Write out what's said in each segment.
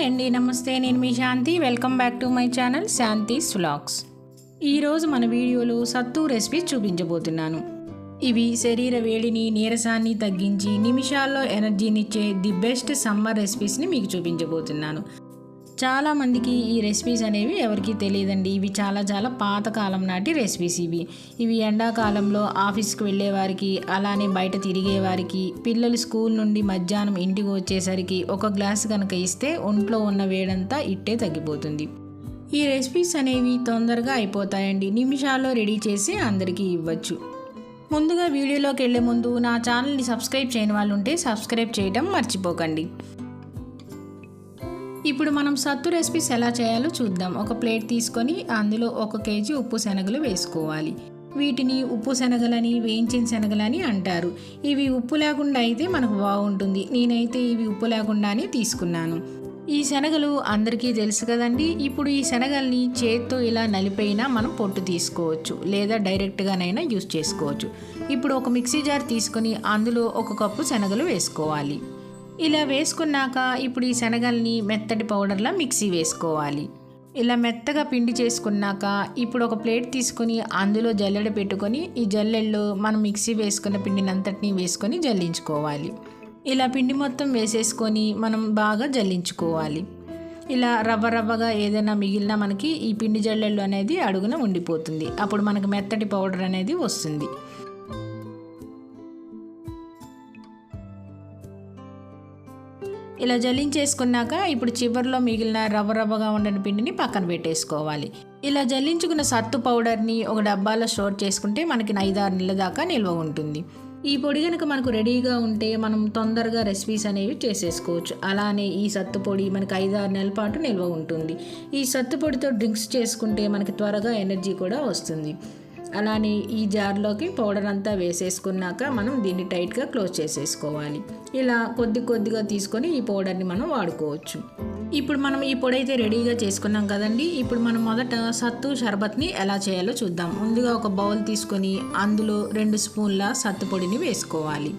Hi అండి, నమస్తే. నేను మీ Shanti. Welcome back to my channel Shanti's vlogs. ఈరోజు మన వీడియోలో సత్తు రెసిపీస్ చూపించబోతున్నాను. ఇవి శరీర వేడిని, నీరసాన్ని తగ్గించి నిమిషాల్లో ఎనర్జీనిచ్చే ది బెస్ట్ సమ్మర్ రెసిపీస్ని మీకు చూపించబోతున్నాను. చాలామందికి ఈ రెసిపీస్ అనేవి ఎవరికీ తెలియదండి. ఇవి చాలా పాతకాలం నాటి రెసిపీస్. ఇవి ఎండాకాలంలో ఆఫీస్కి వెళ్ళే వారికి, అలానే బయట తిరిగే వారికి, పిల్లలు స్కూల్ నుండి మధ్యాహ్నం ఇంటికి వచ్చేసరికి ఒక గ్లాస్ కనుక ఇస్తే ఒంట్లో ఉన్న వేడంతా ఇట్టే తగ్గిపోతుంది. ఈ రెసిపీస్ అనేవి తొందరగా అయిపోతాయండి. నిమిషాల్లో రెడీ చేసి అందరికీ ఇవ్వచ్చు. ముందుగా వీడియోలోకి వెళ్ళే ముందు నా ఛానల్ని సబ్స్క్రైబ్ చేయని వాళ్ళు ఉంటే సబ్స్క్రైబ్ చేయడం మర్చిపోకండి. ఇప్పుడు మనం సత్తు రెసిపీస్ ఎలా చేయాలో చూద్దాం. ఒక ప్లేట్ తీసుకొని అందులో 1 కేజీ ఉప్పు శనగలు వేసుకోవాలి. వీటిని ఉప్పు శనగలని, వేయించిన శనగలని అంటారు. ఇవి ఉప్పు లేకుండా అయితే మనకు బాగుంటుంది. నేనైతే ఇవి ఉప్పు లేకుండానే తీసుకున్నాను. ఈ శనగలు అందరికీ తెలుసు కదండి. ఇప్పుడు ఈ శనగల్ని చేత్తో ఇలా నలిపైనా మనం పొట్టు తీసుకోవచ్చు, లేదా డైరెక్ట్గానైనా యూస్ చేసుకోవచ్చు. ఇప్పుడు ఒక మిక్సీ జార్ తీసుకొని అందులో 1 కప్పు శనగలు వేసుకోవాలి. ఇలా వేసుకున్నాక ఇప్పుడు ఈ శనగల్ని మెత్తటి పౌడర్లా మిక్సీ వేసుకోవాలి. ఇలా మెత్తగా పిండి చేసుకున్నాక ఇప్పుడు ఒక ప్లేట్ తీసుకొని అందులో జల్లెడ పెట్టుకొని ఈ జల్లెడలో మనం మిక్సీ వేసుకున్న పిండిని అంతటినీ వేసుకొని జల్లించుకోవాలి. ఇలా పిండి మొత్తం వేసేసుకొని మనం బాగా జల్లించుకోవాలి. ఇలా రవ్వగా ఏదైనా మిగిలినా మనకి ఈ పిండి జల్లెళ్ళు అనేది అడుగున ఉండిపోతుంది. అప్పుడు మనకు మెత్తటి పౌడర్ అనేది వస్తుంది. ఇలా జల్లించేసుకున్నాక ఇప్పుడు చివరిలో మిగిలిన రవ్వగా ఉండిన పిండిని పక్కన పెట్టేసుకోవాలి. ఇలా జల్లించుకున్న సత్తు పౌడర్ని ఒక డబ్బాలో స్టోర్ చేసుకుంటే మనకి 5-6 నెలల దాకా నిల్వ ఉంటుంది. ఈ పొడి కనుక మనకు రెడీగా ఉంటే మనం తొందరగా రెసిపీస్ అనేవి చేసేసుకోవచ్చు. అలానే ఈ సత్తు పొడి మనకి 5-6 నెలల పాటు నిల్వ ఉంటుంది. ఈ సత్తు పొడితో డ్రింక్స్ చేసుకుంటే మనకి త్వరగా ఎనర్జీ కూడా వస్తుంది. అలానే ఈ జార్లోకి పౌడర్ అంతా వేసేసుకున్నాక మనం దీన్ని టైట్గా క్లోజ్ చేసేసుకోవాలి. ఇలా కొద్దిగా తీసుకొని ఈ పౌడర్ని మనం వాడుకోవచ్చు. ఇప్పుడు మనం ఈ పొడి అయితే రెడీగా చేసుకున్నాం కదండి. ఇప్పుడు మనం మొదట సత్తు షర్బత్ని ఎలా చేయాలో చూద్దాం. ముందుగా ఒక బౌల్ తీసుకొని అందులో 2 స్పూన్ల సత్తు పొడిని వేసుకోవాలి.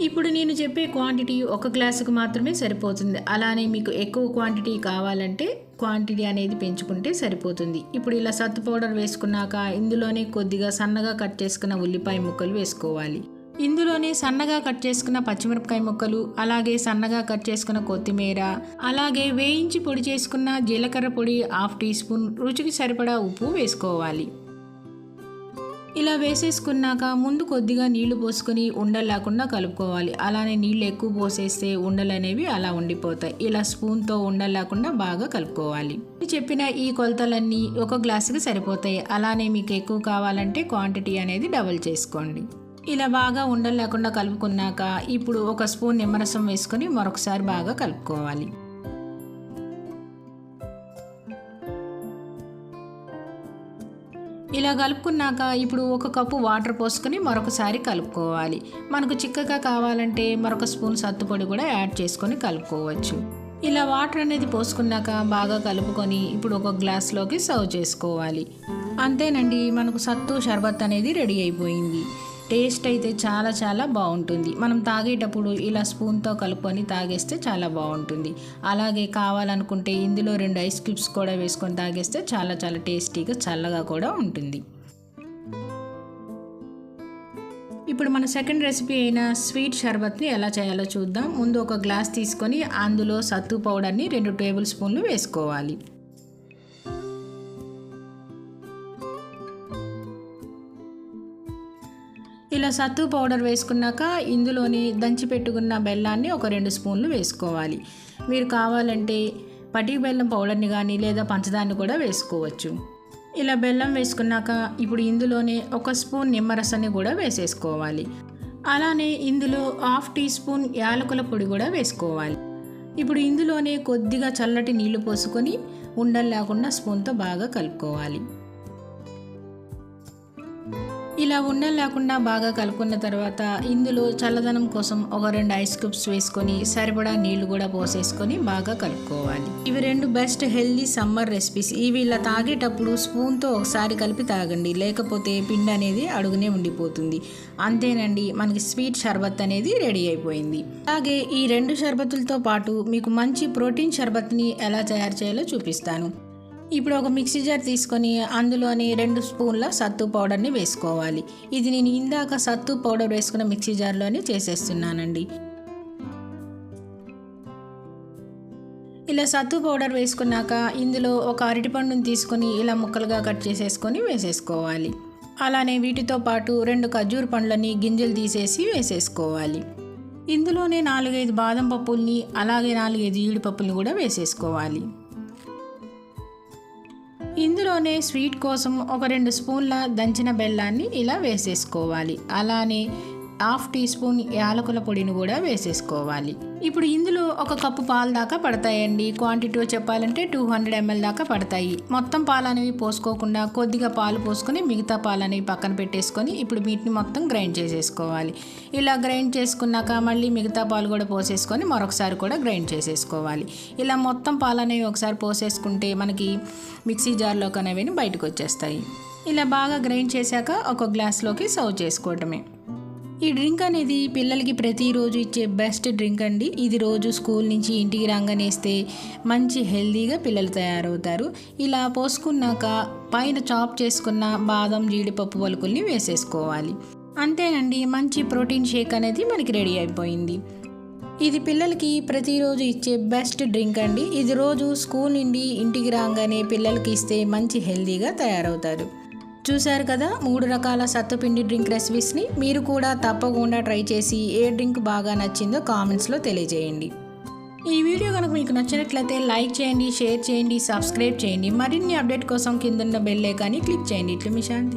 ఇప్పుడు నేను చెప్పే క్వాంటిటీ 1 గ్లాసుకు మాత్రమే సరిపోతుంది. అలానే మీకు ఎక్కువ క్వాంటిటీ కావాలంటే క్వాంటిటీ అనేది పెంచుకుంటే సరిపోతుంది. ఇప్పుడు ఇలా సత్తు పౌడర్ వేసుకున్నాక ఇందులోనే కొద్దిగా సన్నగా కట్ చేసుకున్న ఉల్లిపాయ ముక్కలు వేసుకోవాలి. ఇందులోనే సన్నగా కట్ చేసుకున్న పచ్చిమిరపకాయ ముక్కలు, అలాగే సన్నగా కట్ చేసుకున్న కొత్తిమీర, అలాగే వేయించి పొడి చేసుకున్న జీలకర్ర పొడి 1/2 టీ స్పూన్, రుచికి సరిపడా ఉప్పు వేసుకోవాలి. ఇలా వేసేసుకున్నాక ముందు కొద్దిగా నీళ్లు పోసుకొని ఉండలు లేకుండా కలుపుకోవాలి. అలానే నీళ్ళు ఎక్కువ పోసేస్తే ఉండలు అనేవి అలా ఉండిపోతాయి. ఇలా స్పూన్తో ఉండలు లేకుండా బాగా కలుపుకోవాలి. చెప్పిన ఈ కొలతలన్నీ 1 గ్లాసుకి సరిపోతాయి. అలానే మీకు ఎక్కువ కావాలంటే క్వాంటిటీ అనేది డబుల్ చేసుకోండి. ఇలా బాగా ఉండలు లేకుండా కలుపుకున్నాక ఇప్పుడు 1 స్పూన్ నిమ్మరసం వేసుకొని మరొకసారి బాగా కలుపుకోవాలి. ఇలా కలుపుకున్నాక ఇప్పుడు 1 కప్పు వాటర్ పోసుకొని మరొకసారి కలుపుకోవాలి. మనకు చిక్కగా కావాలంటే మరొక స్పూన్ సత్తుపొడి కూడా యాడ్ చేసుకొని కలుపుకోవచ్చు. ఇలా వాటర్ అనేది పోసుకున్నాక బాగా కలుపుకొని ఇప్పుడు 1 గ్లాస్లోకి సర్వ్ చేసుకోవాలి. అంతేనండి, మనకు సత్తు షర్బత్ అనేది రెడీ అయిపోయింది. టేస్ట్ అయితే చాలా బాగుంటుంది. మనం తాగేటప్పుడు ఇలా స్పూన్తో కలుపుకొని తాగేస్తే చాలా బాగుంటుంది. అలాగే కావాలనుకుంటే ఇందులో 2 ఐస్ క్యూబ్స్ కూడా వేసుకొని తాగేస్తే చాలా టేస్టీగా చల్లగా కూడా ఉంటుంది. ఇప్పుడు మన సెకండ్ రెసిపీ అయిన స్వీట్ షర్బత్ని ఎలా చేయాలో చూద్దాం. ముందు 1 గ్లాస్ తీసుకొని అందులో సత్తు పౌడర్ని 2 టేబుల్ స్పూన్లు వేసుకోవాలి. ఇలా సత్తు పౌడర్ వేసుకున్నాక ఇందులోని దంచి పెట్టుకున్న బెల్లాన్ని ఒక 2 స్పూన్లు వేసుకోవాలి. మీరు కావాలంటే పటిక బెల్లం పౌడర్ని కానీ లేదా పంచదారని కూడా వేసుకోవచ్చు. ఇలా బెల్లం వేసుకున్నాక ఇప్పుడు ఇందులోనే 1 స్పూన్ నిమ్మరసాన్ని కూడా వేసేసుకోవాలి. అలానే ఇందులో 1/2 టీ స్పూన్ యాలకుల పొడి కూడా వేసుకోవాలి. ఇప్పుడు ఇందులోనే కొద్దిగా చల్లటి నీళ్లు పోసుకొని ఉండలు లేకుండా స్పూన్తో బాగా కలుపుకోవాలి. ఇలా ఉండలు లేకుండా బాగా కలుపుకున్న తర్వాత ఇందులో చల్లదనం కోసం ఒక 2 ఐస్ క్యూబ్స్ వేసుకొని సరిపడా నీళ్లు కూడా పోసేసుకొని బాగా కలుపుకోవాలి. ఇవి 2 బెస్ట్ హెల్దీ సమ్మర్ రెసిపీస్. ఇవి ఇలా తాగేటప్పుడు స్పూన్తో ఒకసారి కలిపి తాగండి, లేకపోతే పిండి అనేది అడుగునే ఉండిపోతుంది. అంతేనండి, మనకి స్వీట్ షర్బత్ అనేది రెడీ అయిపోయింది. అలాగే ఈ 2 షర్బతులతో పాటు మీకు మంచి ప్రోటీన్ షర్బత్ని ఎలా తయారు చేయాలో చూపిస్తాను. ఇప్పుడు ఒక మిక్సీ జార్ తీసుకొని అందులోని 2 స్పూన్ల సత్తు పౌడర్ని వేసుకోవాలి. ఇది నేను ఇందాక సత్తు పౌడర్ వేసుకున్న మిక్సీ జార్లోనే చేసేస్తున్నానండి. ఇలా సత్తు పౌడర్ వేసుకున్నాక ఇందులో ఒక అరటిపండుని తీసుకొని ఇలా ముక్కలుగా కట్ చేసేసుకొని వేసేసుకోవాలి. అలానే వీటితో పాటు 2 ఖర్జూర పండ్లని గింజలు తీసేసి వేసేసుకోవాలి. ఇందులోనే 4-5 బాదం పప్పుల్ని అలాగే 4-5 జీడిపప్పుల్ని కూడా వేసేసుకోవాలి. ఇందులోనే స్వీట్ కోసం ఒక 2 స్పూన్ల దంచిన బెల్లాన్ని ఇలా వేసేసుకోవాలి. అలానే 1/2 టీ స్పూన్ యాలకుల పొడిని కూడా వేసేసుకోవాలి. ఇప్పుడు ఇందులో 1 కప్పు పాలు దాకా పడతాయండి. క్వాంటిటీ చెప్పాలంటే 200 ml దాకా పడతాయి. మొత్తం పాలు అనేవి పోసుకోకుండా కొద్దిగా పాలు పోసుకొని మిగతా పాలు అనేవి పక్కన పెట్టేసుకొని ఇప్పుడు వీటిని మొత్తం గ్రైండ్ చేసేసుకోవాలి. ఇలా గ్రైండ్ చేసుకున్నాక మళ్ళీ మిగతా పాలు కూడా పోసేసుకొని మరొకసారి కూడా గ్రైండ్ చేసేసుకోవాలి. ఇలా మొత్తం పాలు అనేవి ఒకసారి పోసేసుకుంటే మనకి మిక్సీ జార్లోకి అనేవి బయటకు వచ్చేస్తాయి. ఇలా బాగా గ్రైండ్ చేశాక ఒక గ్లాస్లోకి సర్వ్ చేసుకోవటమే. ఈ డ్రింక్ అనేది పిల్లలకి ప్రతిరోజు ఇచ్చే బెస్ట్ డ్రింక్ అండి. ఇది రోజు స్కూల్ నుంచి ఇంటికి రాగానే ఇస్తే మంచి హెల్దీగా పిల్లలు తయారవుతారు. ఇలా పోసుకున్నాక పైన చాప్ చేసుకున్న బాదం జీడిపప్పు పలుకుల్ని వేసేసుకోవాలి. అంతేనండి, మంచి ప్రోటీన్ షేక్ అనేది మనకి రెడీ అయిపోయింది. ఇది పిల్లలకి ప్రతిరోజు ఇచ్చే బెస్ట్ డ్రింక్ అండి. ఇది రోజు స్కూల్ నుండి ఇంటికి రాగానే పిల్లలకి ఇస్తే మంచి హెల్దీగా తయారవుతారు. చూశారు కదా 3 రకాల సత్తుపిండి డ్రింక్ రెసిపీస్ని. మీరు కూడా తప్పకుండా ట్రై చేసి ఏ డ్రింక్ బాగా నచ్చిందో కామెంట్స్లో తెలియజేయండి. ఈ వీడియో కనుక మీకు నచ్చినట్లయితే లైక్ చేయండి, షేర్ చేయండి, సబ్స్క్రైబ్ చేయండి. మరిన్ని అప్డేట్ కోసం కింద బెల్ ఐకాన్ని క్లిక్ చేయండి. ఇట్లా మీ శాంతి.